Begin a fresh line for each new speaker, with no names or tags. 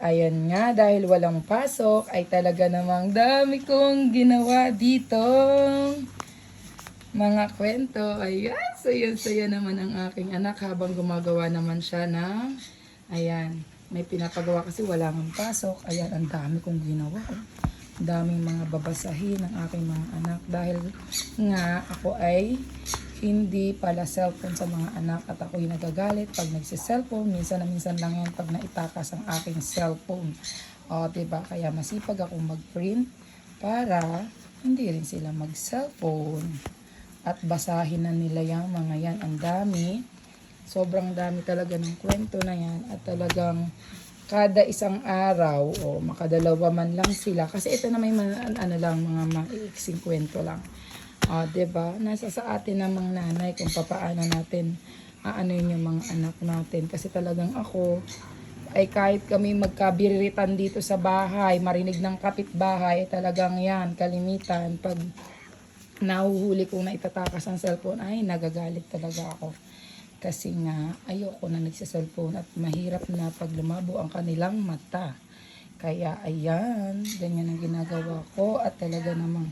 Ayan nga, dahil walang pasok, ay talaga namang dami kong ginawa dito. Mga kwento, ayan, saya-saya naman ang aking anak habang gumagawa naman siya ng, ayan, may pinapagawa kasi wala nang pasok. Ayan, ang dami kong ginawa. Ang daming mga babasahin ng aking mga anak dahil nga ako ay hindi pala cellphone sa mga anak at ako'y nagagalit pag nagsiselfone. Minsan na minsan lang yan pag naitakas ang aking cellphone. O, diba? Kaya masipag akong mag-print para hindi rin sila mag-cellphone. At basahin na nila yung mga yan. Ang dami. Sobrang dami talaga ng kwento na yan. At talagang kada isang araw o makadalawa man lang sila. Kasi ito na may mga, mga maiiksing kwento lang. Diba? Nasa sa atin namang nanay kung papaano natin aanoin yung mga anak natin. Kasi talagang ako, ay kahit kami magkabiritan dito sa bahay, marinig ng kapitbahay, talagang yan, kalimitan. Pag nahuhuli kong na itatakas ang cellphone, ay nagagalit talaga ako. Kasi nga, ayoko na nagsa-cellphone at mahirap na pag lumabo ang kanilang mata. Kaya ayan, ganyan ang ginagawa ko at talaga namang